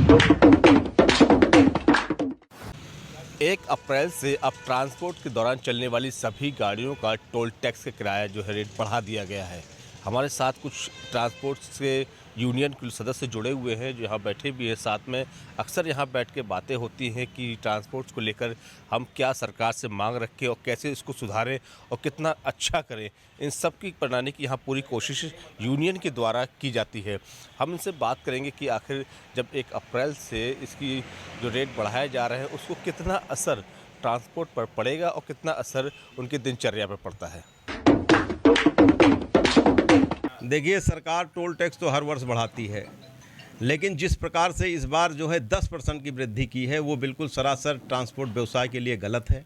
1 अप्रैल से अब ट्रांसपोर्ट के दौरान चलने वाली सभी गाड़ियों का टोल टैक्स का किराया जो है रेट बढ़ा दिया गया है। हमारे साथ कुछ ट्रांसपोर्ट से यूनियन के सदस्य जुड़े हुए हैं जो यहाँ बैठे भी हैं साथ में। अक्सर यहाँ बैठ के बातें होती हैं कि ट्रांसपोर्ट को लेकर हम क्या सरकार से मांग रखें और कैसे इसको सुधारें और कितना अच्छा करें। इन सब की बनाने की यहाँ पूरी कोशिश यूनियन के द्वारा की जाती है। हम इनसे बात करेंगे कि आखिर जब 1 अप्रैल से इसकी जो रेट बढ़ाए जा रहे हैं उसको कितना असर ट्रांसपोर्ट पर पड़ेगा और कितना असर उनकी दिनचर्या पर पड़ता है। देखिए, सरकार टोल टैक्स तो हर वर्ष बढ़ाती है, लेकिन जिस प्रकार से इस बार जो है 10% की वृद्धि की है वो बिल्कुल सरासर ट्रांसपोर्ट व्यवसाय के लिए गलत है।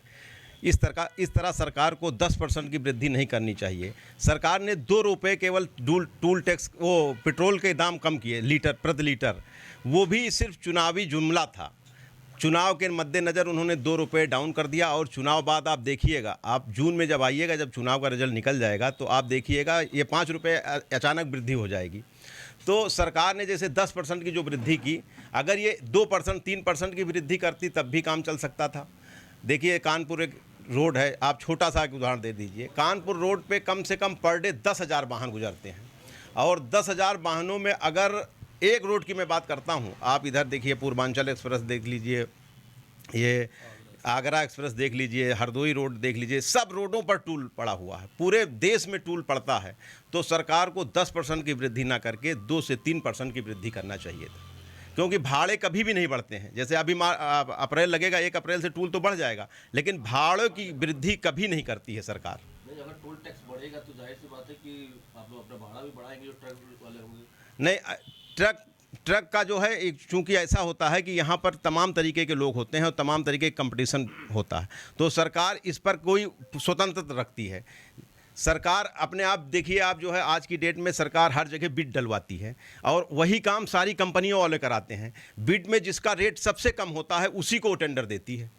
इस तरह सरकार को 10% की वृद्धि नहीं करनी चाहिए। सरकार ने 2 रुपये केवल टोल टैक्स वो पेट्रोल के दाम कम किए प्रति लीटर, वो भी सिर्फ चुनावी जुमला था। चुनाव के मद्देनज़र उन्होंने 2 रुपये डाउन कर दिया और चुनाव बाद आप देखिएगा, आप जून में जब आइएगा, जब चुनाव का रिजल्ट निकल जाएगा तो आप देखिएगा ये 5 रुपये अचानक वृद्धि हो जाएगी। तो सरकार ने जैसे 10% की जो वृद्धि की, अगर ये 2% 3% की वृद्धि करती तब भी काम चल सकता था। देखिए, कानपुर एक रोड है, आप छोटा सा एक उदाहरण दे दीजिए। कानपुर रोड पे कम से कम पर डे 10,000 वाहन गुजरते हैं और 10,000 वाहनों में अगर एक रोड की मैं बात करता हूँ, आप इधर देखिए पूर्वांचल एक्सप्रेस देख लीजिए, ये आगरा एक्सप्रेस देख लीजिए, हरदोई रोड देख लीजिए, सब रोडों पर टूल पड़ा हुआ है। पूरे देश में टूल पड़ता है। तो सरकार को 10% की वृद्धि ना करके 2 से 3% की वृद्धि करना चाहिए था, क्योंकि भाड़े कभी भी नहीं बढ़ते हैं। जैसे अभी अप्रैल लगेगा, 1 अप्रैल से टूल तो बढ़ जाएगा, लेकिन भाड़ों की वृद्धि कभी नहीं करती है सरकार। नहीं, अगर टोल टैक्स बढ़ेगा तो जाहिर सी बात है कि आप लोग अपना भाड़ा भी बढ़ाएंगे, जो ट्रक वाले होंगे। नहीं, ट्रक का जो है, चूंकि ऐसा होता है कि यहाँ पर तमाम तरीके के लोग होते हैं और तमाम तरीके का कंपटीशन होता है, तो सरकार इस पर कोई स्वतंत्रता रखती है। सरकार अपने आप देखिए, आप जो है आज की डेट में सरकार हर जगह बिड डलवाती है और वही काम सारी कंपनियों वाले कराते हैं। बिड में जिसका रेट सबसे कम होता है उसी को टेंडर देती है।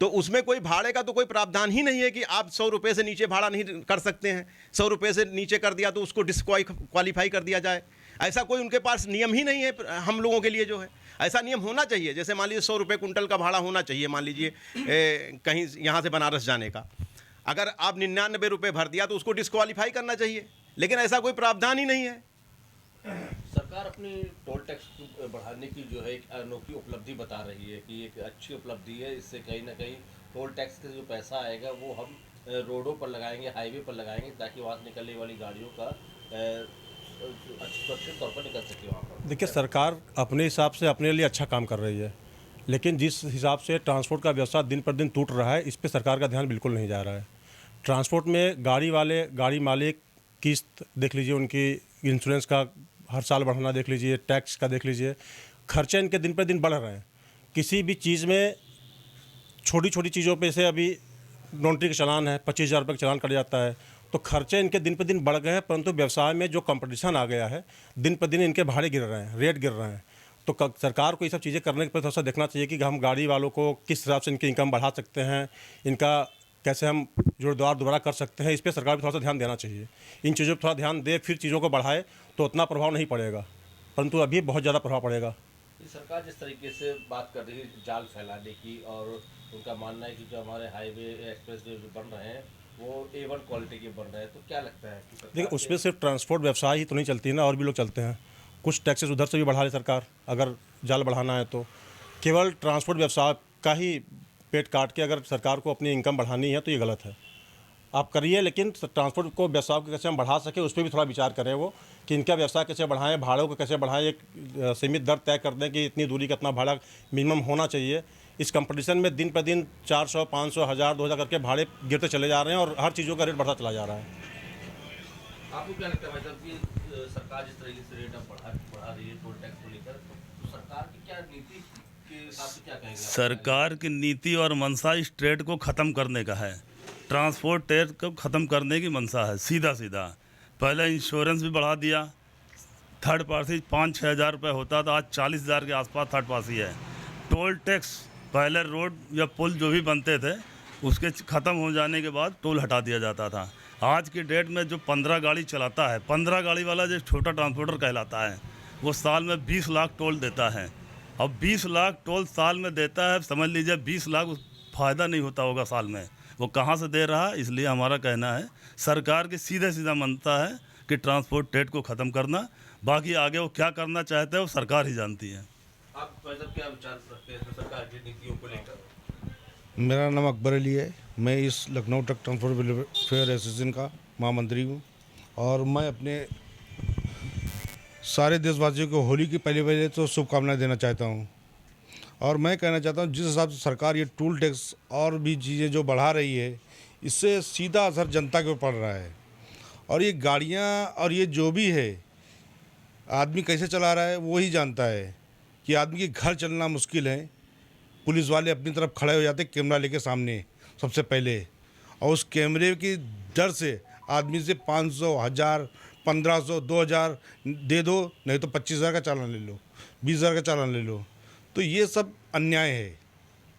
तो उसमें कोई भाड़े का तो कोई प्रावधान ही नहीं है कि आप 100 रुपये से नीचे भाड़ा नहीं कर सकते हैं। 100 रुपये से नीचे कर दिया तो उसको डिस्क्वालीफाई कर दिया जाए, ऐसा कोई उनके पास नियम ही नहीं है। हम लोगों के लिए जो है ऐसा नियम होना चाहिए। जैसे मान लीजिए 100 रुपये कुंटल का भाड़ा होना चाहिए, मान लीजिए कहीं यहाँ से बनारस जाने का, अगर आप 99 रुपये भर दिया तो उसको डिस्क्वालीफाई करना चाहिए, लेकिन ऐसा कोई प्रावधान ही नहीं है। सरकार अपनी टोल टैक्स बढ़ाने की जो है एक अनोखी उपलब्धि बता रही है कि एक अच्छी उपलब्धि है। इससे कहीं ना कहीं टोल टैक्स का जो पैसा आएगा वो हम रोडों पर लगाएंगे, हाईवे पर लगाएंगे, ताकि वहाँ से निकलने वाली गाड़ियों का सुरक्षित तौर पर निकल सके वहाँ पर। देखिए, सरकार अपने हिसाब से अपने लिए अच्छा काम कर रही है, लेकिन जिस हिसाब से ट्रांसपोर्ट का व्यवसाय दिन पर दिन टूट रहा है, इस पर सरकार का ध्यान बिल्कुल नहीं जा रहा है। ट्रांसपोर्ट में गाड़ी मालिक किस्त देख लीजिए, उनकी इंश्योरेंस का हर साल बढ़ाना देख लीजिए, टैक्स का देख लीजिए, खर्चे इनके दिन पर दिन बढ़ रहे हैं। किसी भी चीज़ में छोटी छोटी चीज़ों पे से अभी लॉन्ड्री का चालान है, 25,000 रुपये का चालान कट जाता है, तो खर्चे इनके दिन पर दिन बढ़ गए हैं। परंतु व्यवसाय में जो कंपटीशन आ गया है, दिन पर दिन इनके भाड़े गिर रहे हैं, रेट गिर रहे हैं। तो सरकार को ये सब चीज़ें करने पर थोड़ा सा देखना चाहिए कि हम गाड़ी वालों को किस हिसाब से इनकी इनकम बढ़ा सकते हैं, इनका कैसे हम जोड़दार दोबारा कर सकते हैं। इस पर सरकार को थोड़ा सा ध्यान देना चाहिए। इन चीज़ों पर थोड़ा ध्यान दे, फिर चीज़ों को बढ़ाए तो उतना प्रभाव नहीं पड़ेगा, परंतु अभी बहुत ज़्यादा प्रभाव पड़ेगा। सरकार जिस तरीके से बात कर रही है जाल फैलाने की, और उनका मानना है कि जो हमारे हाईवे एक्सप्रेस जो बन रहे हैं वो A1 क्वालिटी के बन रहे हैं, तो क्या लगता है कि देखिए, उसमें सिर्फ ट्रांसपोर्ट व्यवसाय ही तो नहीं चलती है ना, और भी लोग चलते हैं। कुछ टैक्सेस उधर से भी बढ़ा ले सरकार, अगर जाल बढ़ाना है तो। केवल ट्रांसपोर्ट व्यवसाय का ही पेट काट के अगर सरकार को अपनी इनकम बढ़ानी है तो ये गलत है। आप करिए, लेकिन ट्रांसपोर्ट को व्यवसाय को कैसे हम बढ़ा सकें उस पर भी थोड़ा विचार करें, वो कि इनका व्यवसाय कैसे बढ़ाएं, भाड़ों को कैसे बढ़ाएं, एक सीमित दर तय कर दें कि इतनी दूरी का इतना भाड़ा मिनिमम होना चाहिए। इस कंपटीशन में दिन पर दिन 400, 500, 1000, 2000 करके भाड़े गिरते चले जा रहे हैं और हर चीज़ों का रेट बढ़ता चला जा रहा है। आपको क्या लगता है भाई साहब कि सरकार जिस तरीके से रेट बढ़ा रही है टोल टैक्स को लेकर, तो सरकार की क्या नीति के हिसाब से क्या कहेंगे? सरकार की नीति और मंशा इस ट्रेड को ख़त्म करने का है। ट्रांसपोर्ट ट्रेड को ख़त्म करने की मंशा है, सीधा सीधा। पहले इंश्योरेंस भी बढ़ा दिया, थर्ड पार्टी 5-6 हज़ार रुपये होता था, आज 40,000 के आसपास थर्ड पार्टी है। टोल टैक्स पहले रोड या पुल जो भी बनते थे उसके ख़त्म हो जाने के बाद टोल हटा दिया जाता था। आज की डेट में जो 15 गाड़ी चलाता है, 15 गाड़ी वाला जो छोटा ट्रांसपोर्टर कहलाता है, वो साल में 20 लाख टोल देता है। अब 20 लाख टोल साल में देता है, समझ लीजिए 20 लाख फ़ायदा नहीं होता होगा साल में, वो कहाँ से दे रहा है। इसलिए हमारा कहना है सरकार की सीधा मनता है कि ट्रांसपोर्ट टेट को ख़त्म करना, बाकी आगे वो क्या करना चाहते हैं वो सरकार ही जानती है। आप क्या विचार रखते हैं सरकार की नीतियों को लेकर? मेरा नाम अकबर अली है। मैं इस Lucknow truck transport welfare association का महामंत्री हूँ और मैं अपने सारे देशवासियों को होली की पहले तो शुभकामनाएं देना चाहता हूँ। और मैं कहना चाहता हूँ जिस हिसाब से सरकार ये टोल टैक्स और भी चीज़ें जो बढ़ा रही है, इससे सीधा असर जनता के ऊपर पड़ रहा है। और ये गाड़ियाँ और ये जो भी है, आदमी कैसे चला रहा है वो ही जानता है कि आदमी के घर चलना मुश्किल है। पुलिस वाले अपनी तरफ खड़े हो जाते कैमरा लेके सामने सबसे पहले, और उस कैमरे की डर से आदमी से 500, 1000, 1500, 2000 दे दो, नहीं तो 25,000 का चालान ले लो, 20,000 का चालान ले लो। तो ये सब अन्याय है।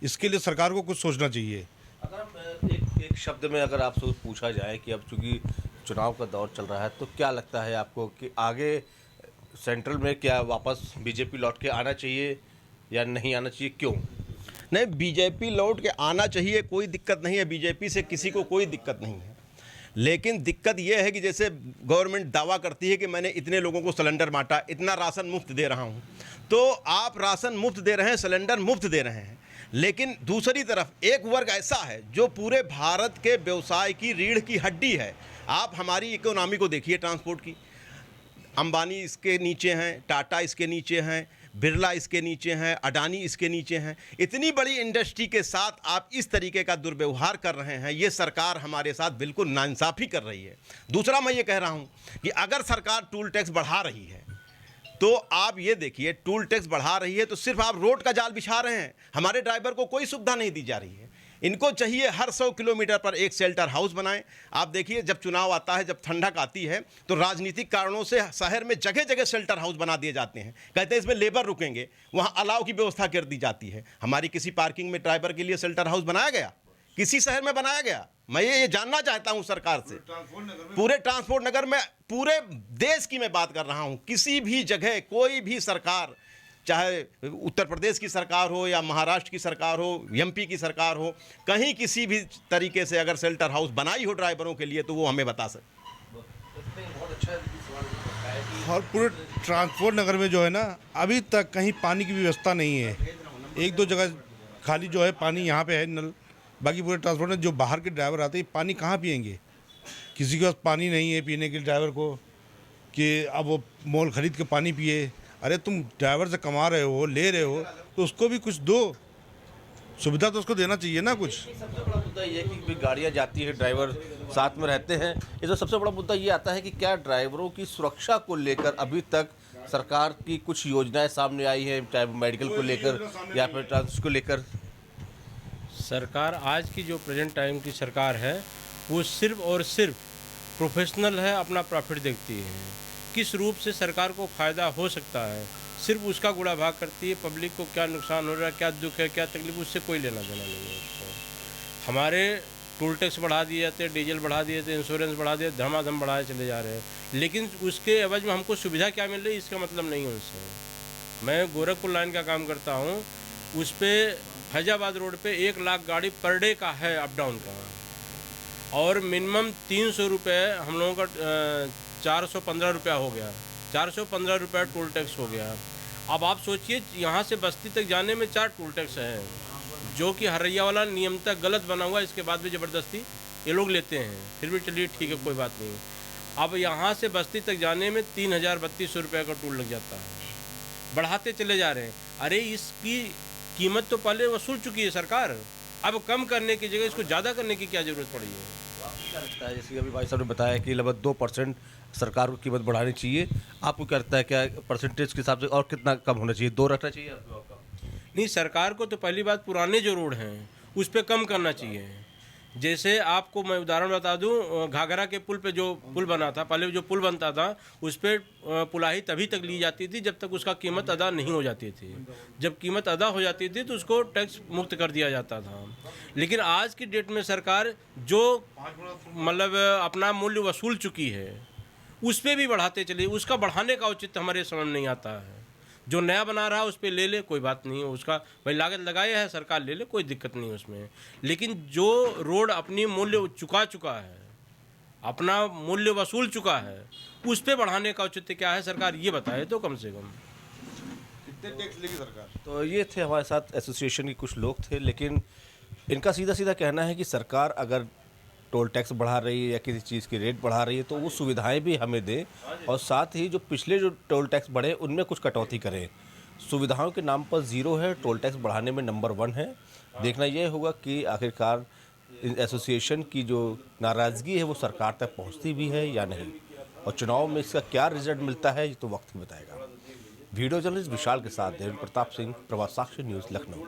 इसके लिए सरकार को कुछ सोचना चाहिए। अगर हम एक शब्द में अगर आपसे पूछा जाए कि अब चूंकि चुनाव का दौर चल रहा है, तो क्या लगता है आपको कि आगे सेंट्रल में क्या वापस बीजेपी लौट के आना चाहिए या नहीं आना चाहिए, क्यों? नहीं, बीजेपी लौट के आना चाहिए, कोई दिक्कत नहीं है, बीजेपी से किसी को कोई दिक्कत नहीं है। लेकिन दिक्कत यह है कि जैसे गवर्नमेंट दावा करती है कि मैंने इतने लोगों को सिलेंडर बांटा, इतना राशन मुफ्त दे रहा हूं, तो आप राशन मुफ्त दे रहे हैं, सिलेंडर मुफ्त दे रहे हैं, लेकिन दूसरी तरफ एक वर्ग ऐसा है जो पूरे भारत के व्यवसाय की रीढ़ की हड्डी है। आप हमारी इकोनॉमी को देखिए, ट्रांसपोर्ट की, अंबानी इसके नीचे हैं, टाटा इसके नीचे हैं, बिरला इसके नीचे हैं, अडानी इसके नीचे हैं। इतनी बड़ी इंडस्ट्री के साथ आप इस तरीके का दुर्व्यवहार कर रहे हैं, ये सरकार हमारे साथ बिल्कुल नाइंसाफ़ी कर रही है। दूसरा मैं ये कह रहा हूँ कि अगर सरकार टोल टैक्स बढ़ा रही है तो आप ये देखिए, टोल टैक्स बढ़ा रही है तो सिर्फ आप रोड का जाल बिछा रहे हैं, हमारे ड्राइवर को कोई सुविधा नहीं दी जा रही है। इनको चाहिए हर 100 किलोमीटर पर एक शेल्टर हाउस बनाएं। आप देखिए, जब चुनाव आता है, जब ठंडक आती है, तो राजनीतिक कारणों से शहर में जगह जगह शेल्टर हाउस बना दिए जाते हैं। कहते हैं इसमें लेबर रुकेंगे, वहाँ अलाव की व्यवस्था कर दी जाती है। हमारी किसी पार्किंग में ड्राइवर के लिए शेल्टर हाउस बनाया गया? किसी शहर में बनाया गया? मैं ये जानना चाहता हूँ सरकार से। पूरे ट्रांसपोर्ट नगर में, पूरे देश की मैं बात कर रहा हूँ, किसी भी जगह कोई भी सरकार, चाहे उत्तर प्रदेश की सरकार हो या महाराष्ट्र की सरकार हो, एमपी की सरकार हो, कहीं किसी भी तरीके से अगर शेल्टर हाउस बनाई हो ड्राइवरों के लिए तो वो हमें बता सकते। और पूरे ट्रांसपोर्ट नगर में जो है ना, अभी तक कहीं पानी की व्यवस्था नहीं है। 1-2 जगह खाली जो है पानी यहाँ पे है नल, बाकी पूरे ट्रांसपोर्ट में जो बाहर के ड्राइवर आते हैं पानी कहाँ पिएंगे? किसी के पास पानी नहीं है पीने के ड्राइवर को कि अब वो मोल खरीद के पानी पिए। अरे तुम ड्राइवर से कमा रहे हो, ले रहे हो, तो उसको भी कुछ दो, सुविधा तो उसको देना चाहिए ना कुछ। सबसे बड़ा मुद्दा ये है कि गाड़ियाँ जाती है, ड्राइवर साथ में रहते हैं। ये तो सबसे बड़ा मुद्दा ये आता है कि क्या ड्राइवरों की सुरक्षा को लेकर अभी तक सरकार की कुछ योजनाएं सामने आई है, चाहे मेडिकल को लेकर या फिर ट्रांसपोर्ट को लेकर? सरकार आज की जो प्रेजेंट टाइम की सरकार है वो सिर्फ और सिर्फ प्रोफेशनल है, अपना प्रॉफिट देखती है। किस रूप से सरकार को फ़ायदा हो सकता है सिर्फ उसका गुड़ा भाग करती है। पब्लिक को क्या नुकसान हो रहा है, क्या दुख है, क्या तकलीफ, उससे कोई लेना देना नहीं है उसको। हमारे टोल टैक्स बढ़ा दिए जाते, डीजल बढ़ा दिए थे, इंश्योरेंस बढ़ा दिए, धमाधम बढ़ाए चले जा रहे हैं, लेकिन उसके एवज में हमको सुविधा क्या मिल रही है इसका मतलब नहीं है उनसे। मैं गोरखपुर लाइन का काम करता हूँ, उस पर फैजाबाद रोड पे 1 लाख गाड़ी पर डे का है अप डाउन का, और मिनिमम 300 रुपये हम लोगों का 415 रुपया हो गया, 415 रुपया टोल टैक्स हो गया। अब आप सोचिए, यहाँ से बस्ती तक जाने में 4 टोल टैक्स हैं, जो कि हरैया वाला नियमतः गलत बना हुआ है, इसके बाद भी ज़बरदस्ती ये लोग लेते हैं। फिर भी चलिए ठीक है, कोई बात नहीं। अब यहाँ से बस्ती तक जाने में 3032 रुपये का टोल लग जाता है, बढ़ाते चले जा रहे हैं। अरे इसकी कीमत तो पहले वसूल चुकी है सरकार, अब कम करने की जगह इसको ज़्यादा करने की क्या ज़रूरत पड़ी है? क्या लगता है, जैसे अभी भाई साहब ने बताया कि लगभग 2% सरकार को कीमत बढ़ानी चाहिए, आपको क्या लगता है, क्या परसेंटेज के हिसाब से और कितना कम होना चाहिए? 2 रखना चाहिए आपको? नहीं, सरकार को तो पहली बात पुराने जो रोड हैं उस पर कम करना चाहिए। जैसे आपको मैं उदाहरण बता दूं, घाघरा के पुल पे जो पुल बना था, पहले जो पुल बनता था उस पर पुलाही तभी तक ली जाती थी जब तक उसका कीमत अदा नहीं हो जाती थी। जब कीमत अदा हो जाती थी तो उसको टैक्स मुक्त कर दिया जाता था। लेकिन आज की डेट में सरकार जो मतलब अपना मूल्य वसूल चुकी है उस पर भी बढ़ाते चले, उसका बढ़ाने का औचित्य हमारे समझ नहीं आता है। जो नया बना रहा है उस पर ले ले, कोई बात नहीं है, उसका भाई लागत लगाया है सरकार, ले ले, कोई दिक्कत नहीं है उसमें। लेकिन जो रोड अपनी मूल्य चुका है, अपना मूल्य वसूल चुका है, उस पर बढ़ाने का औचित्य क्या है सरकार ये बताए तो कम से कम। कितने टैक्स लेगी सरकार? तो ये थे हमारे साथ एसोसिएशन के कुछ लोग थे, लेकिन इनका सीधा सीधा कहना है कि सरकार अगर टोल टैक्स बढ़ा रही है या किसी चीज़ की रेट बढ़ा रही है तो वो सुविधाएं भी हमें दे, और साथ ही जो पिछले जो टोल टैक्स बढ़े उनमें कुछ कटौती करें। सुविधाओं के नाम पर ज़ीरो है, टोल टैक्स बढ़ाने में नंबर 1 है। देखना ये होगा कि आखिरकार एसोसिएशन की जो नाराज़गी है वो सरकार तक पहुंचती भी है या नहीं, और चुनाव में इसका क्या रिजल्ट मिलता है ये तो वक्त ही बताएगा। वीडियो जर्नलिस्ट विशाल के साथ देवेंद्र प्रताप सिंह, प्रभात साक्षी न्यूज़, लखनऊ।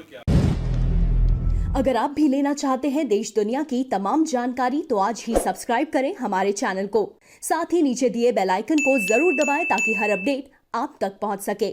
अगर आप भी लेना चाहते हैं देश दुनिया की तमाम जानकारी तो आज ही सब्सक्राइब करें हमारे चैनल को। साथ ही नीचे दिए बेल आइकन को जरूर दबाएं ताकि हर अपडेट आप तक पहुंच सके।